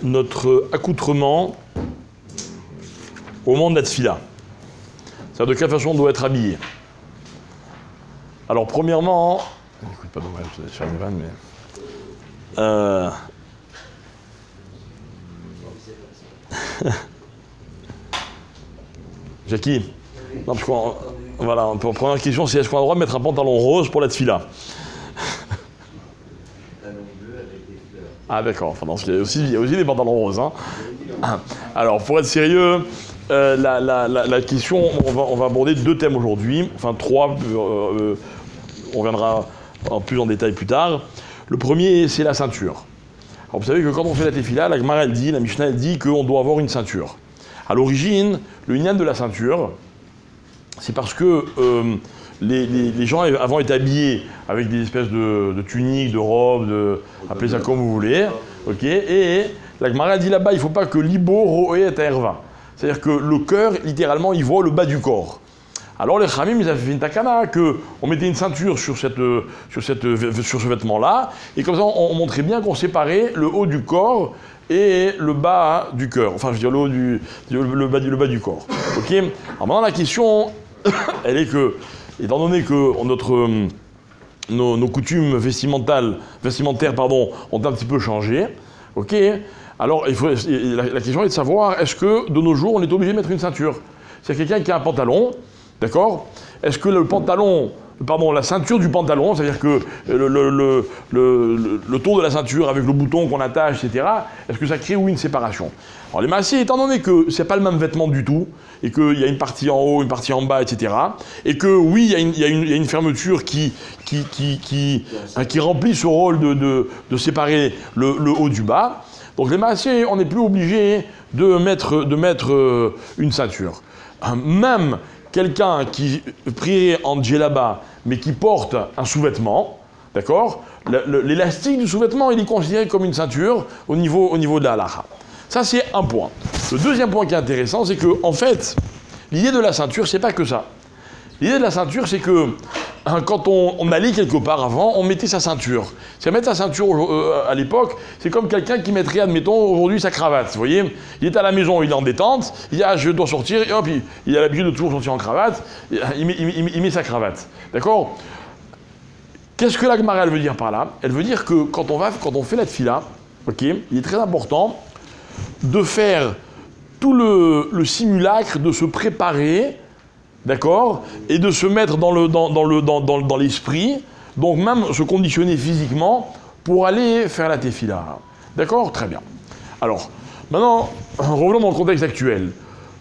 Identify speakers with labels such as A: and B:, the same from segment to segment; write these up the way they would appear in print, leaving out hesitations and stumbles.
A: notre accoutrement au moment de la tfila. C'est-à-dire de quelle façon on doit être habillé. Alors premièrement, écoute pas dommage, je vais faire une vanne, mais Jackie, non, parce qu'on, voilà, première question, c'est est-ce qu'on a le droit de mettre un pantalon rose pour la tfila? Ah d'accord, enfin, il y a aussi des pantalons roses. Hein. Alors pour être sérieux, la question, on va aborder deux thèmes aujourd'hui, enfin trois, on reviendra plus en détail plus tard. Le premier, c'est la ceinture. Alors vous savez que quand on fait la tefila, la Gemara elle dit, la Mishnah elle dit qu'on doit avoir une ceinture. À l'origine, le inyan de la ceinture, c'est parce que les gens avant étaient habillés avec des espèces de tuniques, de robes, appelez ça comme vous voulez, ok. Et la Gemara dit là-bas, il ne faut pas que l'ibo roé et erva. C'est-à-dire que le cœur, littéralement, il voit le bas du corps. Alors les Khamim, ils avaient fait une takana, qu'on mettait une ceinture sur ce vêtement-là, et comme ça, on montrait bien qu'on séparait le haut du corps et le bas du cœur. Enfin, je veux dire, le bas du corps. Ok. Alors maintenant, la question, elle est que, étant donné que nos coutumes vestimentaires ont un petit peu changé, ok. Alors, la question est de savoir, est-ce que de nos jours, on est obligé de mettre une ceinture? C'est quelqu'un qui a un pantalon, d'accord? Est-ce que la ceinture du pantalon, c'est-à-dire que le tour de la ceinture avec le bouton qu'on attache, etc., est-ce que ça crée une séparation? Alors les massés, étant donné que c'est pas le même vêtement du tout, et qu'il y a une partie en haut, une partie en bas, etc., et que oui, il y a une fermeture qui remplit ce rôle de séparer le haut du bas, donc les massés, on n'est plus obligé de mettre une ceinture. Même quelqu'un qui prie en djellaba, mais qui porte un sous-vêtement, d'accord, l'élastique du sous-vêtement, il est considéré comme une ceinture au niveau de la halakha. Ça, c'est un point. Le deuxième point qui est intéressant, c'est que, en fait, l'idée de la ceinture, c'est pas que ça. L'idée de la ceinture, c'est que quand on allait quelque part avant, on mettait sa ceinture. C'est mettre sa ceinture à l'époque, c'est comme quelqu'un qui mettrait, admettons, aujourd'hui sa cravate. Vous voyez, il est à la maison, il est en détente, il dit ah je dois sortir, et hop, il a l'habitude de toujours sortir en cravate, il met sa cravate. D'accord? Qu'est-ce que la Gemara elle veut dire par là? Elle veut dire que quand on fait la tfila, ok, il est très important de faire tout le simulacre, de se préparer. D'accord? Et de se mettre dans l'esprit, donc même se conditionner physiquement pour aller faire la tefila. D'accord? Très bien. Alors, maintenant, revenons dans le contexte actuel.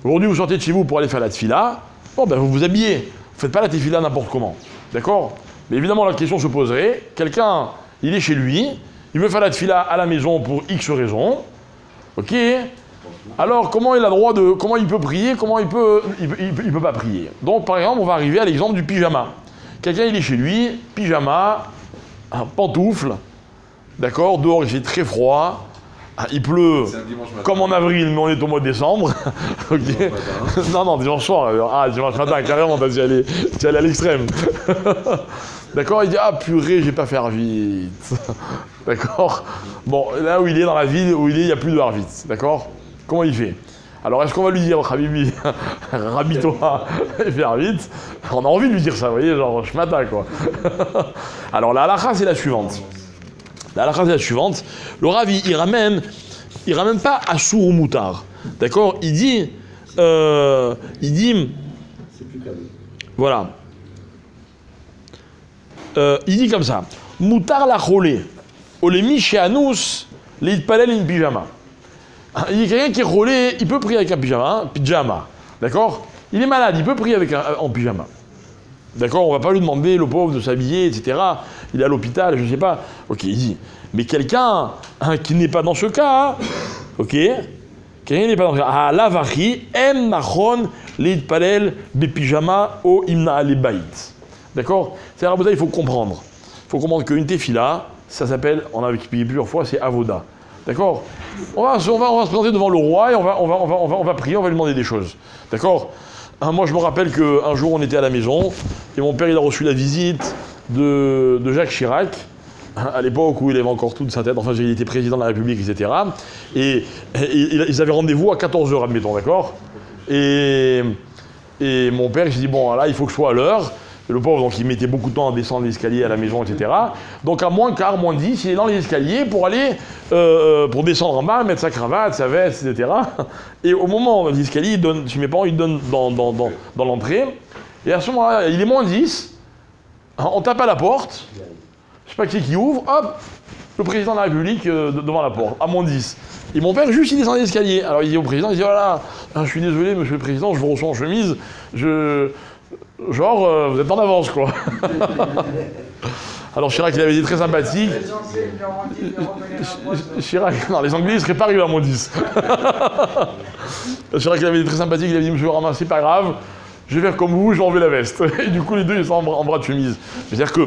A: Aujourd'hui, vous sortez de chez vous pour aller faire la tefila, bon, ben, vous vous habillez. Vous ne faites pas la tefila n'importe comment. D'accord? Mais évidemment, la question se poserait, quelqu'un, il est chez lui, il veut faire la tefila à la maison pour X raisons, ok? Alors, comment il peut prier, comment il peut pas prier. Donc, par exemple, on va arriver à l'exemple du pyjama. Quelqu'un, il est chez lui, pyjama, pantoufle, d'accord, dehors il fait très froid, il pleut comme en avril, mais on est au mois de décembre. Okay. Non, dimanche soir. Ah, dimanche matin, carrément, tu es allé à l'extrême. D'accord, il dit ah purée, j'ai pas fait Arvit. D'accord. Bon, là où il est dans la ville où il n'y a plus de Arvit, d'accord. Comment il fait? Alors, est-ce qu'on va lui dire, Habibi, rabis-toi et fais vite? On a envie de lui dire ça, vous voyez, genre, je m'attends, quoi. Alors, la halakha, c'est la suivante. La halakha, c'est la suivante. Le Rav, il ramène pas à sourd ou moutard. D'accord? Il dit, voilà. Il dit comme ça. Moutar la cholé. Olemi chez Anous, les palel in pyjama. Il y a quelqu'un qui est roulé, il peut prier avec un pyjama, d'accord? Il est malade, il peut prier en pyjama. D'accord? On ne va pas lui demander, le pauvre, de s'habiller, etc. Il est à l'hôpital, je ne sais pas. Ok, il dit. Mais quelqu'un qui n'est pas dans ce cas, ok? Quelqu'un n'est pas dans ce cas. Ah, l'avachi, em nachon, leitpalel, bepyjama, o imna alebait. D'accord? C'est-à-dire, il faut comprendre. Il faut comprendre qu'une tefila, ça s'appelle, on a expliqué plusieurs fois, c'est avoda. D'accord? On va se présenter devant le roi et on va prier, on va lui demander des choses. D'accord? Moi, je me rappelle qu'un jour, on était à la maison et mon père, il a reçu la visite de Jacques Chirac, à l'époque où il avait encore toute sa tête, enfin il était président de la République, etc. Et ils avaient rendez-vous à 14 h, admettons, d'accord? Et mon père, il s'est dit, bon, là, il faut que je sois à l'heure. Le pauvre, donc il mettait beaucoup de temps à descendre l'escalier à la maison, etc. Donc à moins quart, moins 10, il est dans les escaliers pour aller, pour descendre en bas, mettre sa cravate, sa veste, etc. Et au moment où l'escalier, chez mes parents, il donne dans l'entrée. Et à ce moment-là, il est moins 10, on tape à la porte, je sais pas qui ouvre, hop, le président de la République devant la porte, à moins 10. Et mon père, juste, il descend l'escalier. Alors il dit au président, il dit, voilà, je suis désolé, monsieur le président, je vous reçois en chemise, genre, vous êtes en avance, quoi. Alors Chirac, il avait été très sympathique. Chirac, non, les Anglais, ils seraient pas arrivés à moins 10. Chirac, il avait été très sympathique, il avait dit, monsieur Rama, c'est pas grave, je vais faire comme vous, je vais enlever la veste. Et du coup, les deux, ils sont en bras de chemise. C'est-à-dire que,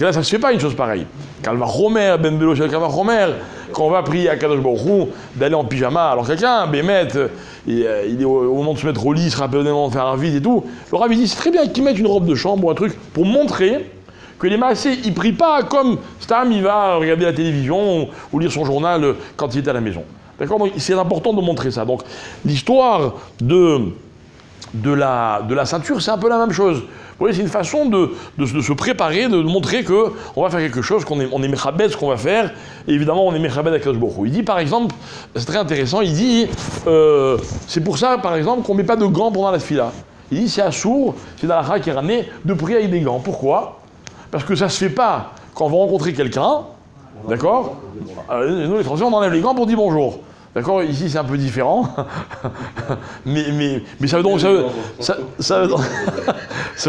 A: là, ça se fait pas une chose pareille. Calva Romer, Ben Belo, Calva Romer, quand on va prier à Kadosh Baruch Hu, d'aller en pyjama, alors quelqu'un, Bémet, il est au moment de se mettre au lit, il se rappelle au moment de faire un vide et tout. Le Rav, il dit, c'est très bien qu'ils mettent une robe de chambre ou un truc pour montrer que les massés, ils prient pas comme Stam, il va regarder la télévision ou lire son journal quand il est à la maison. D'accord? Donc, c'est important de montrer ça. Donc, l'histoire de la ceinture, c'est un peu la même chose. Vous voyez, c'est une façon de se préparer, de montrer qu'on va faire quelque chose, qu'on est mechabed ce qu'on va faire, et évidemment on est mechabed avec Kadosh Baruch Hu. Il dit par exemple, c'est très intéressant, il dit, c'est pour ça par exemple qu'on ne met pas de gants pendant la tfila. Il dit c'est assourd, c'est dans la halakha qui est ramené, de prier avec des gants. Pourquoi? Parce que ça ne se fait pas quand on va rencontrer quelqu'un, d'accord? Nous les Français on enlève les gants pour dire bonjour. D'accord, ici c'est un peu différent, mais ça veut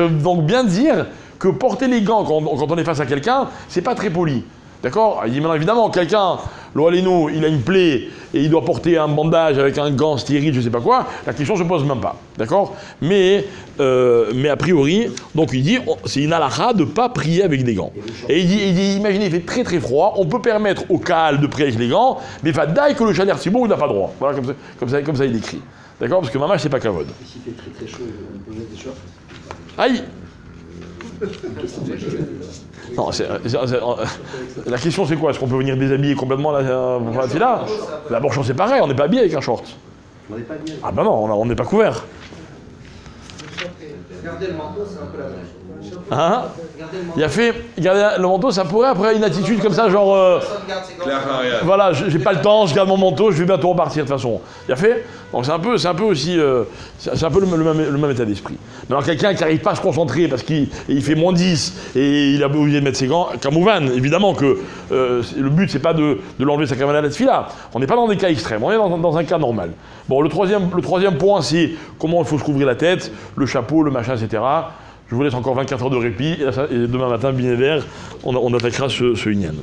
A: donc bien dire que porter les gants quand on est face à quelqu'un, c'est pas très poli. D'accord? Il dit maintenant évidemment, quelqu'un, l'Oalénou, il a une plaie et il doit porter un bandage avec un gant stérile, je sais pas quoi, la question se pose même pas. D'accord? Mais a priori, donc il dit, c'est une halakha de ne pas prier avec des gants. Et il dit, imaginez, il fait très très froid, on peut permettre au Kaal de prier avec les gants, mais il d'aille que le Chaler Tzibour, il n'a pas droit. Voilà, comme ça il écrit. D'accord? Parce que Mamash, c'est pas Kavod.
B: Et s'il fait très très chaud, on peut mettre des shorts?
A: Aïe! Non, la question c'est quoi? Est-ce qu'on peut venir déshabiller complètement la fila? La Borchon c'est pareil, on n'est pas habillé avec un short.
B: On n'est pas habillé.
A: Ah ben non, on n'est pas couvert.
B: Regardez le manteau, c'est un peu la même chose.
A: Hein? Regardez le manteau, ça pourrait après une attitude comme ça, genre. Voilà, j'ai pas le temps, je garde mon manteau, je vais bientôt repartir de toute façon. Il a fait? Donc c'est un peu aussi. C'est un peu le même état d'esprit. Mais alors quelqu'un qui n'arrive pas à se concentrer parce qu'il fait moins 10 et il a obligé de mettre ses gants, Kamouvan, évidemment que le but c'est pas de l'enlever sa caméra à la tefila. On n'est pas dans des cas extrêmes, on est dans un cas normal. Bon, le troisième point c'est comment il faut se couvrir la tête, le chapeau, le machin, etc. Je vous laisse encore 24 heures de répit et demain matin, bien on attaquera ce Inyan.